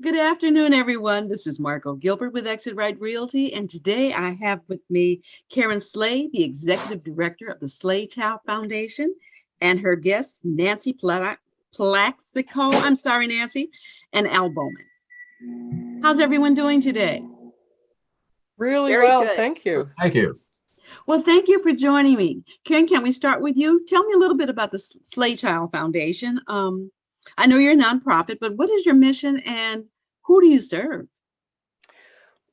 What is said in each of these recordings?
Good afternoon, everyone. This is Margot Gilbert with Exit Right Realty, and today I have with me Karen Slade, the Executive Director of the SladeChild Foundation, and her guests, Nancy Plaxico, I'm sorry, Nancy, and Al Bowman. How's everyone doing today? Really Very well, good. thank you. Thank you. Well, thank you for joining me. Karen, can we start with you? Tell me a little bit about the SladeChild Foundation. I know you're a nonprofit, but what is your mission and who do you serve?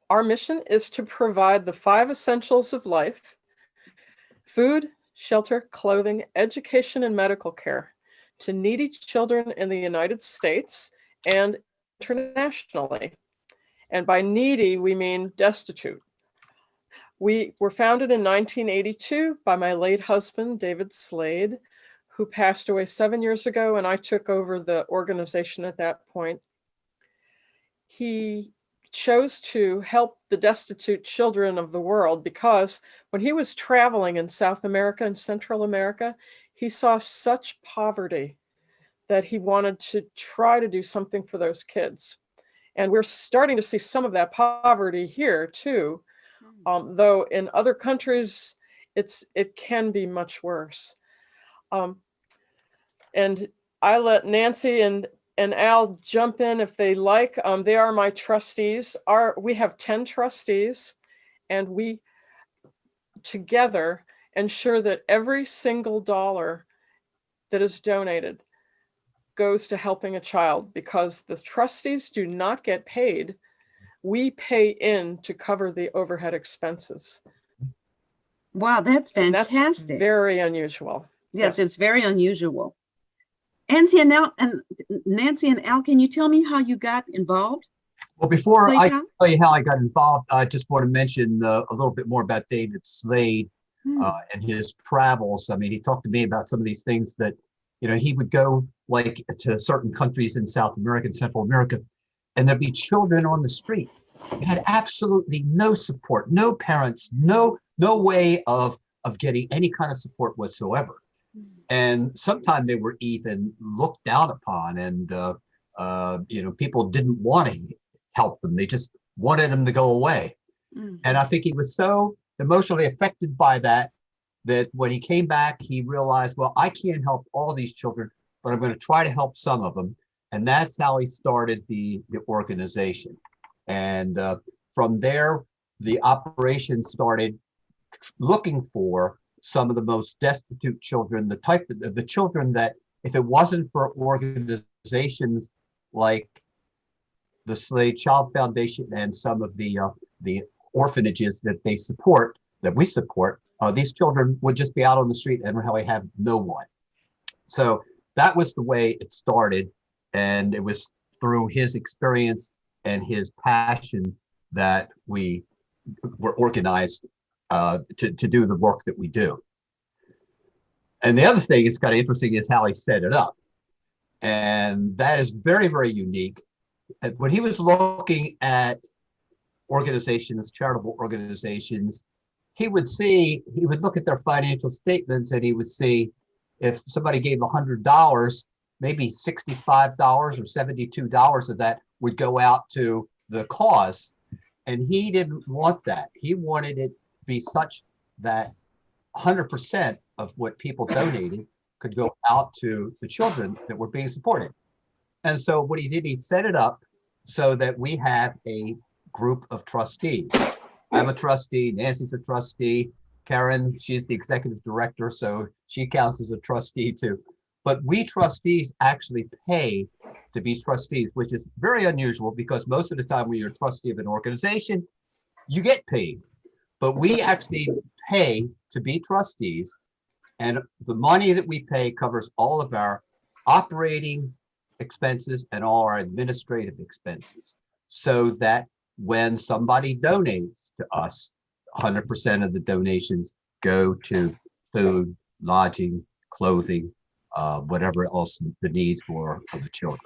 Our mission is to provide the five essentials of life: food, shelter, clothing, education, and medical care to needy children in the United States and internationally. And by needy, we mean destitute. We were founded in 1982 by my late husband, David Slade, who passed away 7 years ago, and I took over the organization at that point. He chose to help the destitute children of the world because when he was traveling in South America and Central America, he saw such poverty that he wanted to try to do something for those kids. And we're starting to see some of that poverty here too, though in other countries it can be much worse. Um, and I let Nancy and Al jump in if they like. They are my trustees. We have 10 trustees, and we together ensure that every single dollar that is donated goes to helping a child because the trustees do not get paid. We pay in to cover the overhead expenses. Wow, that's And that's fantastic. very unusual. Yes, Yeah. it's very unusual. Nancy and Al, can you tell me how you got involved? Well, before I Playtime? tell you how I got involved, I just want to mention a little bit more about David Slade Hmm. and his travels. I mean, he talked to me about some of these things that, he would go like to certain countries in South America and Central America, and there'd be children on the street. They had absolutely no support, no parents, no way of getting any kind of support whatsoever. And sometimes they were even looked down upon, and people didn't want to help them. They just wanted them to go away. Mm. And I think he was so emotionally affected by that when he came back, he realized, well, I can't help all these children, but I'm going to try to help some of them. And that's how he started the organization. And from there, the operation started looking for some of the most destitute children, the type of the children that if it wasn't for organizations like the SladeChild Foundation and some of the orphanages that we support, these children would just be out on the street and really have no one. So that was the way it started, and it was through his experience and his passion that we were organized to do the work that we do. And the other thing that's kind of interesting is how he set it up. And that is very, very unique. When he was looking at organizations, charitable organizations, he would look at their financial statements and he would see if somebody gave $100, maybe $65 or $72 of that would go out to the cause. And he didn't want that. He wanted it to be such that 100% of what people donated could go out to the children that were being supported. And so what he did, he set it up so that we have a group of trustees. I'm a trustee, Nancy's a trustee, Karen, she's the executive director, so she counts as a trustee too. But we trustees actually pay to be trustees, which is very unusual because most of the time when you're a trustee of an organization, you get paid. But we actually pay to be trustees, and the money that we pay covers all of our operating expenses and all our administrative expenses, so that when somebody donates to us, 100% of the donations go to food, lodging, clothing, whatever else the needs were of the children.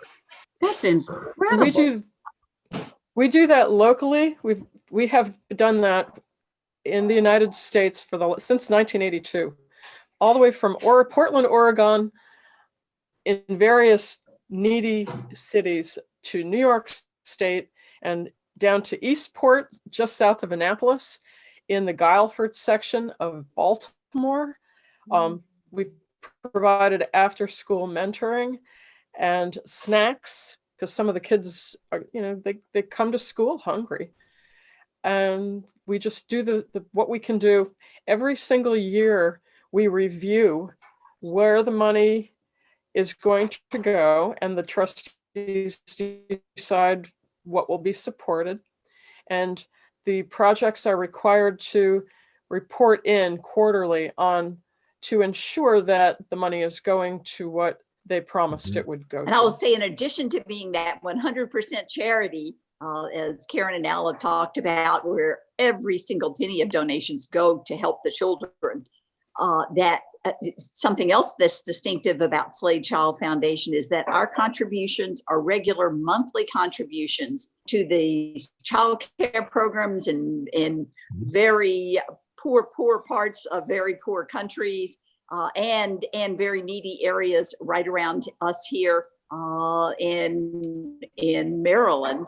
That's We incredible. do we do that locally. We have done that in the United States since 1982, all the way from Portland, Oregon, in various needy cities to New York state and down to Eastport, just south of Annapolis, in the Guilford section of Baltimore. We've provided after-school mentoring and snacks, because some of the kids are, they come to school hungry. And we just do what we can do. Every single year, we review where the money is going to go, and the trustees decide what will be supported. And the projects are required to report in quarterly to ensure that the money is going to what they promised it would go And to. I will say, in addition to being that 100% charity, as Karen and Al have talked about, where every single penny of donations go to help the children, that something else that's distinctive about SladeChild Foundation is that our contributions are regular monthly contributions to the child care programs in very poor parts of very poor countries, and very needy areas right around us here in Maryland.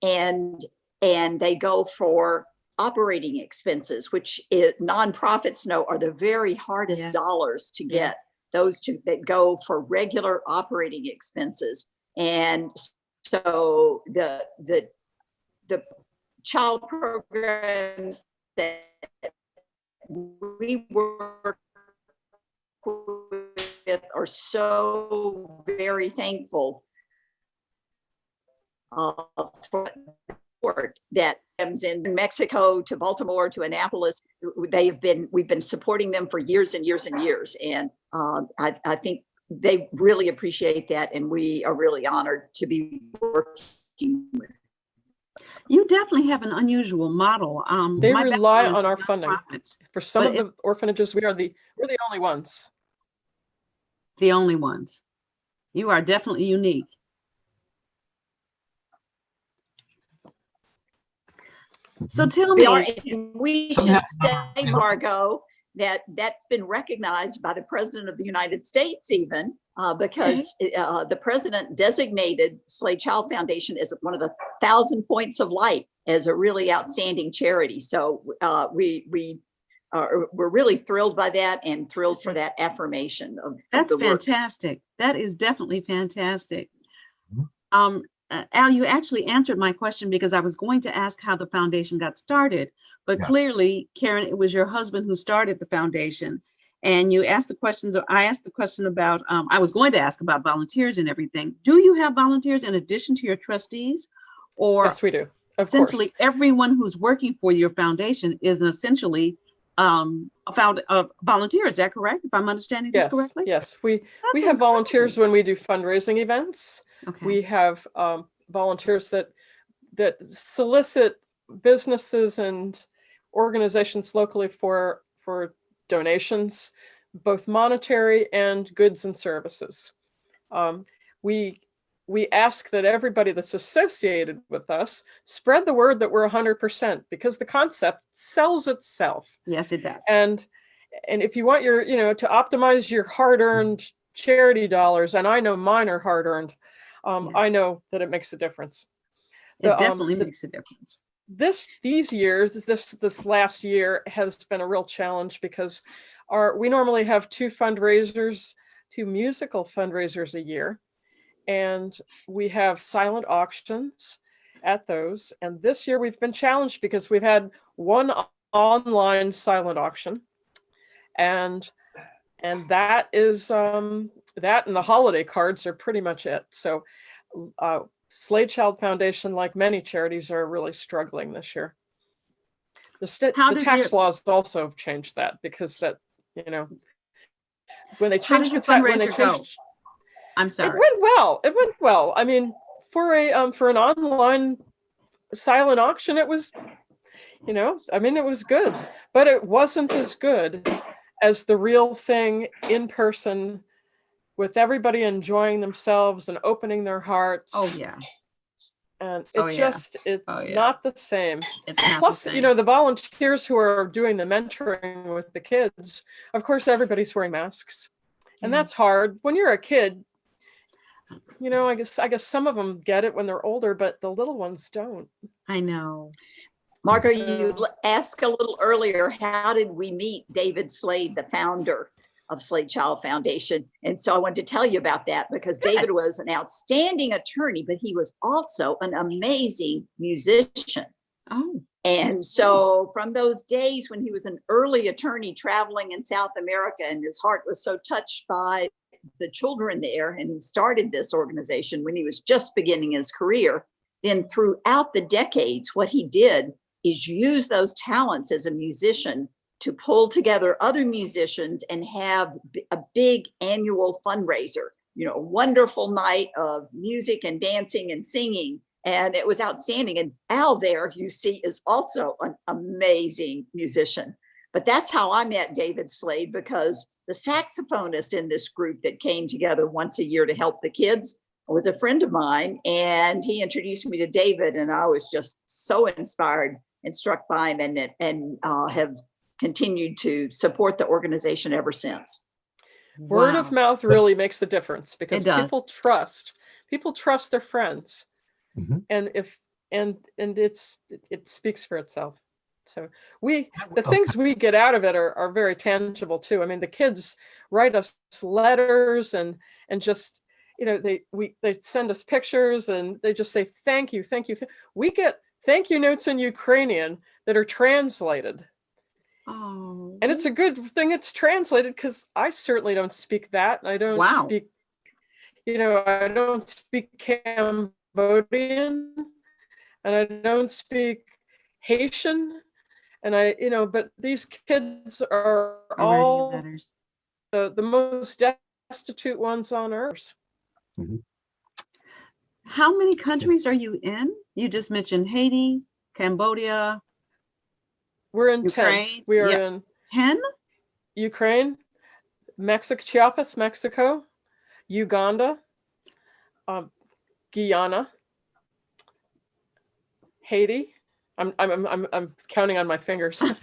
And they go for operating expenses, which nonprofits know are the very hardest dollars to get. Those that go for regular operating expenses. And so the child programs that we work with are so very thankful for that in Mexico to Baltimore to Annapolis. We've been supporting them for years and years and years. And I think they really appreciate that. And we are really honored to be working with. You definitely have an unusual model. They My rely background on is our funding. nonprofits, For some but of the orphanages, we're the only ones. the only ones. You are definitely unique. So tell me, We should say, Margot, that's been recognized by the President of the United States, even because the President designated SladeChild Foundation as one of the 1,000 points of light as a really outstanding charity. So we're really thrilled by that, and thrilled for that affirmation of that's the work. fantastic. That is definitely fantastic. Al, you actually answered my question, because I was going to ask how the foundation got started, but clearly, Karen, it was your husband who started the foundation. And you asked the questions, or I asked the question about, I was going to ask about volunteers and everything. Do you have volunteers in addition to your trustees? Or yes, we do. Of essentially course. everyone who's working for your foundation is essentially a volunteer. Is that correct? If I'm understanding this correctly? Yes, we have volunteers when we do fundraising events. Okay. We have volunteers that solicit businesses and organizations locally for donations, both monetary and goods and services. We ask that everybody that's associated with us spread the word that we're 100%, because the concept sells itself. Yes, it does. And if you want your, to optimize your hard-earned charity dollars, and I know mine are hard-earned, I know that it makes a difference. It definitely makes a difference. This last year has been a real challenge, because we normally have two musical fundraisers a year, and we have silent auctions at those. And this year we've been challenged because we've had one online silent auction, and that is that and the holiday cards are pretty much it. So SladeChild Foundation, like many charities, are really struggling this year. The tax laws also have changed that, because when they changed the tax, I'm sorry. It went well. I mean, for an online silent auction, it was, it was good, but it wasn't as good as the real thing in person, with everybody enjoying themselves and opening their hearts. Oh yeah. And it's not the same. It's not Plus, the same. the volunteers who are doing the mentoring with the kids, of course, everybody's wearing masks. And that's hard. When you're a kid, I guess some of them get it when they're older, but the little ones don't. I know. Marco, So- you asked a little earlier, how did we meet David Slade, the founder of SladeChild Foundation? And so I wanted to tell you about that because David was an outstanding attorney, but he was also an amazing musician. Oh, And so from those days when he was an early attorney traveling in South America, and his heart was so touched by the children there, and he started this organization when he was just beginning his career, then throughout the decades, what he did is use those talents as a musician to pull together other musicians and have a big annual fundraiser, a wonderful night of music and dancing and singing. And it was outstanding. And Al there, you see, is also an amazing musician. But that's how I met David Slade, because the saxophonist in this group that came together once a year to help the kids was a friend of mine. And he introduced me to David, and I was just so inspired and struck by him, and have continued to support the organization ever since. Word of wow. mouth really makes a difference because It does. people trust their friends. Mhm. And it speaks for itself. So the things we get out of it are very tangible too. I mean, the kids write us letters and just, they send us pictures and they just say, thank you, thank you. We get thank you notes in Ukrainian that are translated. Oh, And it's a good thing it's translated because I certainly don't speak that. And I don't wow. speak, I don't speak Cambodian, and I don't speak Haitian, and but these kids are Are writing you all letters. the most destitute ones on earth. How many countries are you in? You just mentioned Haiti, Cambodia, We're in 10. Ukraine. We are Yeah. in 10? Ukraine, Mexico, Chiapas, Mexico, Uganda, Guyana, Haiti. I'm counting on my fingers. So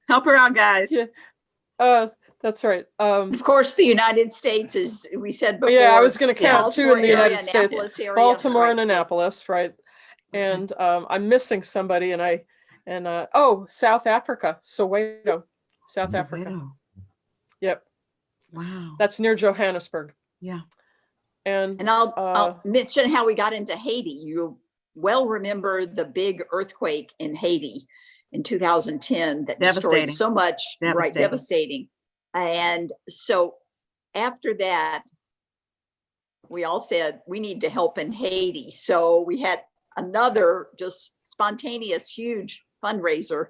Help her out, guys. yeah, that's right. Of course, the United States, as we said before. Yeah, I was going to count two Baltimore in the area, United States, Annapolis area, Baltimore right. and Annapolis, right? And I'm missing somebody, and South Africa, Soweto, South Africa. Soweto. Yep, Wow. that's near Johannesburg. Yeah. And I'll mention how we got into Haiti. You well remember the big earthquake in Haiti in 2010 that destroyed Devastating. so much, right? Devastating. Devastating. And so after that, we all said we need to help in Haiti. So we had another just spontaneous, huge fundraiser.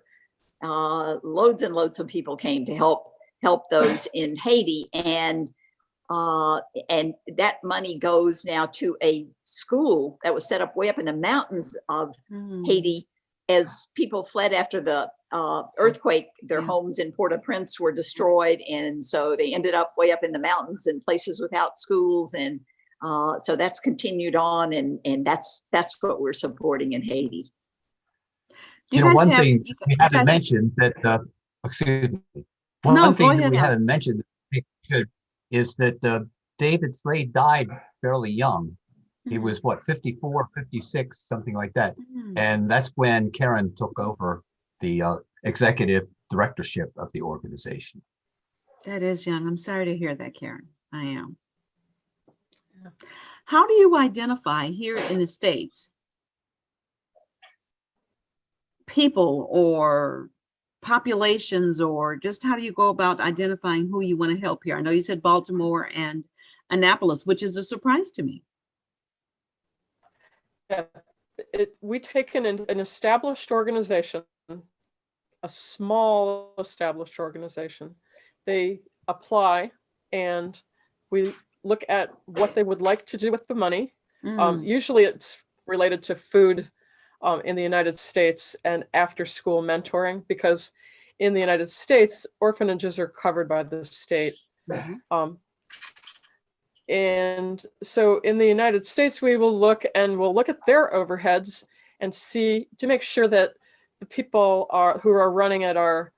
Loads and loads of people came to help those in Haiti, and that money goes now to a school that was set up way up in the mountains of Haiti as people fled after the earthquake. Their homes in Port-au-Prince were destroyed, and so they ended up way up in the mountains in places without schools, and so that's continued on, and that's what we're supporting in Haiti. One thing we haven't mentioned that, excuse me, one thing that we haven't mentioned is that David Slade died fairly young. He was what, 54, 56, something like that. And that's when Karen took over the executive directorship of the organization. That is young. I'm sorry to hear that, Karen. I am. How do you identify here in the States people or populations, or just how do you go about identifying who you want to help here? I know you said Baltimore and Annapolis, which is a surprise to me. Yeah, we take an established organization, a small established organization. They apply, and we look at what they would like to do with the money. Usually it's related to food in the United States and after school mentoring, because in the United States, orphanages are covered by the state. And so in the United States, we'll look at their overheads and see to make sure that the people who are running it are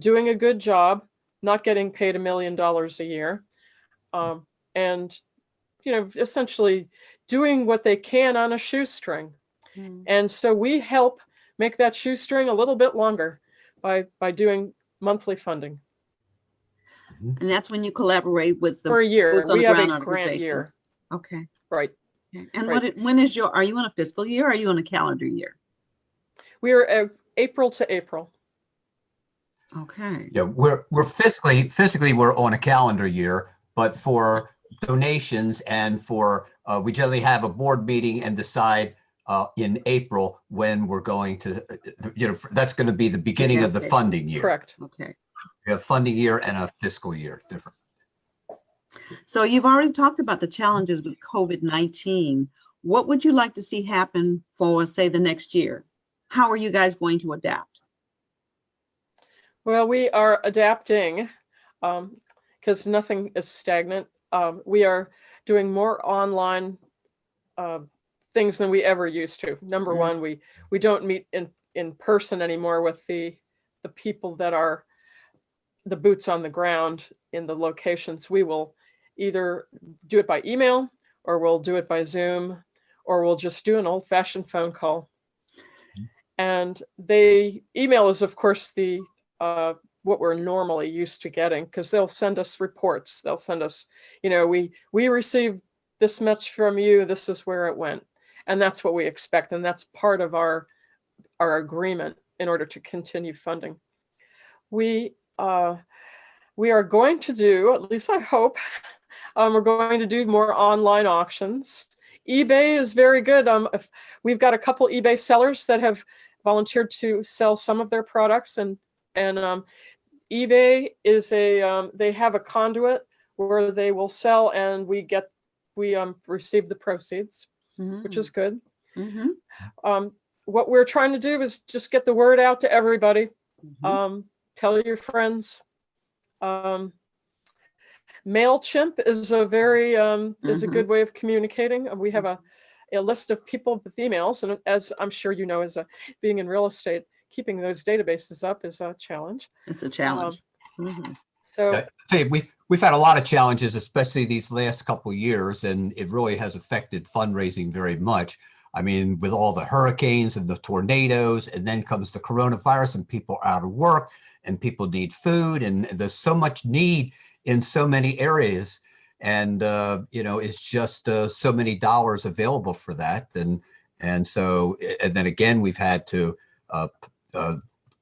doing a good job, not getting paid $1 million a year. And essentially doing what they can on a shoestring. Mm. And so we help make that shoestring a little bit longer by doing monthly funding And that's when you collaborate with the for a year. boots on We the have a ground grant organizations. year, Okay. right? Okay. And Right. when is are you on a fiscal year or are you on a calendar year? We are April to April. Okay. Yeah, we're physically we're on a calendar year, but for donations and for we generally have a board meeting and decide in April when we're going to, that's going to be the beginning of the Okay. funding year. Correct. Okay. We have funding year and a fiscal year different. So you've already talked about the challenges with COVID-19. What would you like to see happen for, say, the next year? How are you guys going to adapt? Well, we are adapting because nothing is stagnant. We are doing more online things than we ever used to. Number Mm. one, we don't meet in person anymore with the people that are the boots on the ground in the locations. We will either do it by email, or we'll do it by Zoom, or we'll just do an old-fashioned phone call. And the email is, of course, the what we're normally used to getting, because they'll send us reports. They'll send us, we received this much from you. This is where it went, and that's what we expect, and that's part of our agreement in order to continue funding. We are going to do, at least I hope, we're going to do more online auctions. eBay is very good. We've got a couple eBay sellers that have volunteered to sell some of their products, and eBay is they have a conduit where they will sell, and we receive the proceeds, which is good. Mm-hmm. What we're trying to do is just get the word out to everybody. Mm-hmm. Tell your friends. MailChimp is a very is a Mhm. good way of communicating. We have a list of people with emails, and as I'm sure you know, being in real estate, keeping those databases up is a challenge. It's a challenge. Mhm. So I tell you, we've had a lot of challenges, especially these last couple of years, and it really has affected fundraising very much. I mean, with all the hurricanes and the tornadoes, and then comes the coronavirus, and people are out of work, and people need food, and there's so much need in so many areas, and it's just so many dollars available for that, and so, and then again, we've had to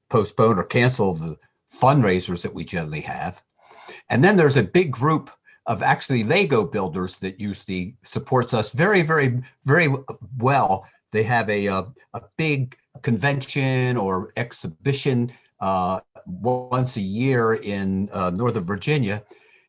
postpone or cancel the fundraisers that we generally have. And then there's a big group of actually Lego builders that usually supports us very, very, very well. They have a big convention or exhibition once a year in Northern Virginia.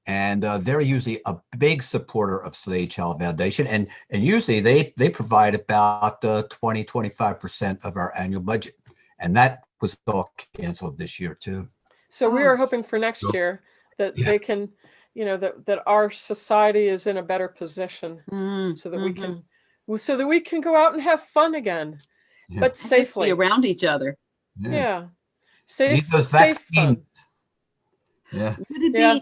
And they're usually a big supporter of SladeChild Foundation. And usually they provide about 20-25% of our annual budget. And that was all canceled this year too. So we Oh. are hoping for next So, year that yeah. they can, that our society is in a better position, Mm, so that we mhm. can go out and have fun again, Yeah. but And just be safely. around each other. Yeah, We need safe those safe vaccines. fun. Yeah. Would it Yeah,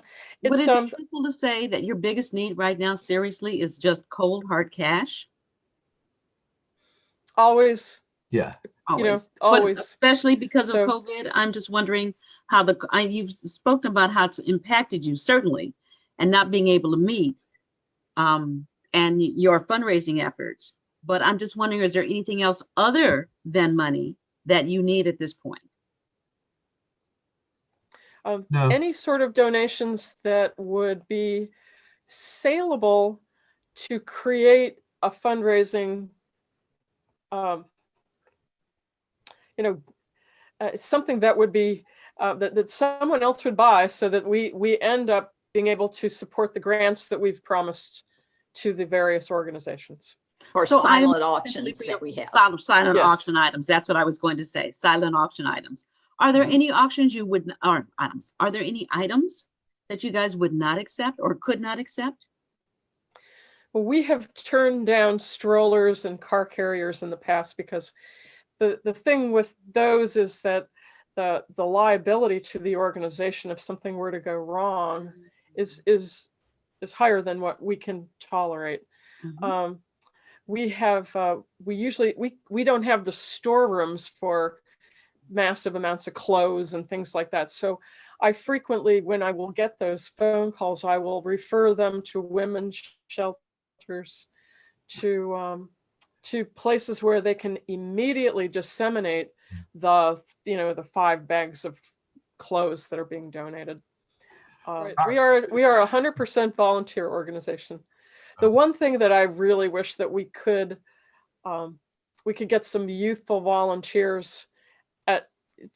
would it's it be truthful to say that your biggest need right now, seriously, is just cold hard cash? always, Yeah. Always. But always. especially because of So COVID, I'm just wondering how you've spoken about how it's impacted you, certainly, and not being able to meet, and your fundraising efforts. But I'm just wondering, is there anything else other than money that you need at this point? No. any sort of donations that would be saleable to create a fundraising, um, something that would be that someone else would buy, so that we end up being able to support the grants that we've promised to the various organizations. Or So I am silent simply auctions for that we have. silent Yes. auction items. That's what I was going to say. Silent auction items. Are there any auctions you would, or items? Are there any items that you guys would not accept or could not accept? Well, we have turned down strollers and car carriers in the past, because the thing with those is that the liability to the organization if something were to go wrong is is higher than what we can tolerate. Mhm. We have we don't have the storerooms for massive amounts of clothes and things like that. So I frequently, when I will get those phone calls, I will refer them to women's shelters, to places where they can immediately disseminate the the 5 bags of clothes that are being donated. We are a 100% volunteer organization. The one thing that I really wish that we could get some youthful volunteers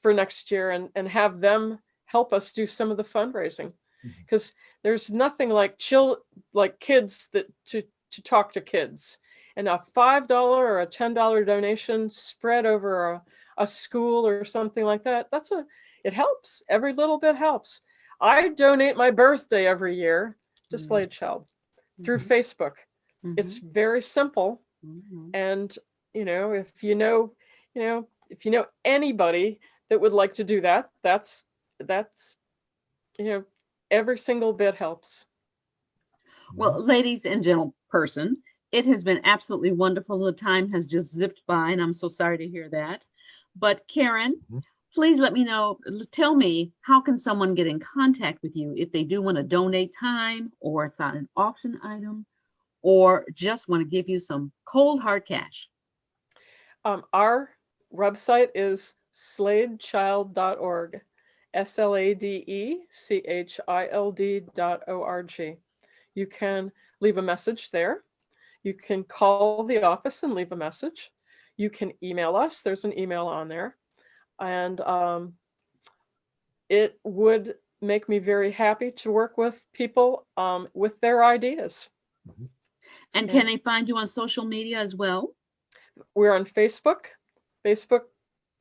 for next year and have them help us do some of the fundraising, because there's nothing like kids to talk to kids, and a $5 or a $10 donation spread over a school or something like that, it helps. Every little bit helps. I donate my birthday every year to SladeChild through Facebook. It's very simple. And if you know anybody that would like to do that, that's every single bit helps. Well, ladies and gentlemen, it has been absolutely wonderful. The time has just zipped by, and I'm so sorry to hear that. But Karen, please tell me, how can someone get in contact with you if they do want to donate time, or it's on an auction item, or just want to give you some cold hard cash? Our website is sladechild.org, SladeChild.org. You can leave a message there. You can call the office and leave a message. You can email us. There's an email on there. And it would make me very happy to work with people with their ideas. And can they find you on social media as well? We're on Facebook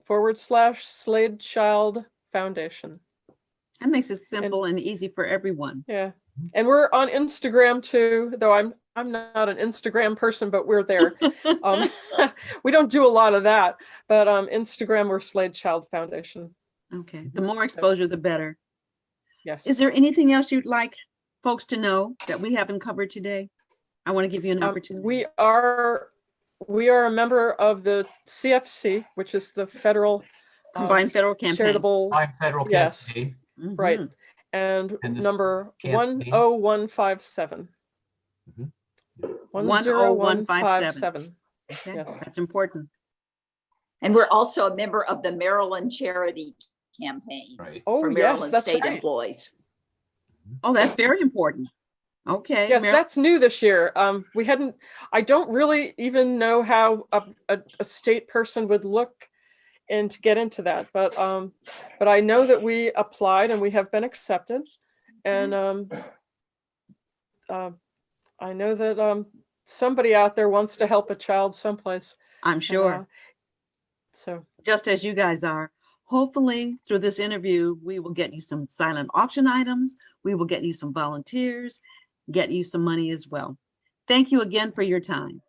/SladeChild Foundation. That makes it simple and easy for everyone. Yeah. And we're on Instagram too, though I'm not an Instagram person, but we're there. We don't do a lot of that, but Instagram, we're SladeChild Foundation. Okay. The more exposure, the better. Yes. Is there anything else you'd like folks to know that we haven't covered today? I want to give you an opportunity. We are a member of the CFC, which is the federal Combined Federal Campaign. Charitable. Combined Federal Yes. Campaign. Right. And this number campaign? 10157. 10157. Okay. Yes. That's important. And we're also a member of the Maryland Charity Campaign Oh, for yes, Maryland that's state right. employees. Oh, that's very important. Okay. Yes, that's new this year. I don't really even know how a state person would look and to get into that, but I know that we applied and we have been accepted, and I know that somebody out there wants to help a child someplace. I'm sure. So just as you guys are. Hopefully through this interview, we will get you some silent auction items. We will get you some volunteers, get you some money as well. Thank you again for your time.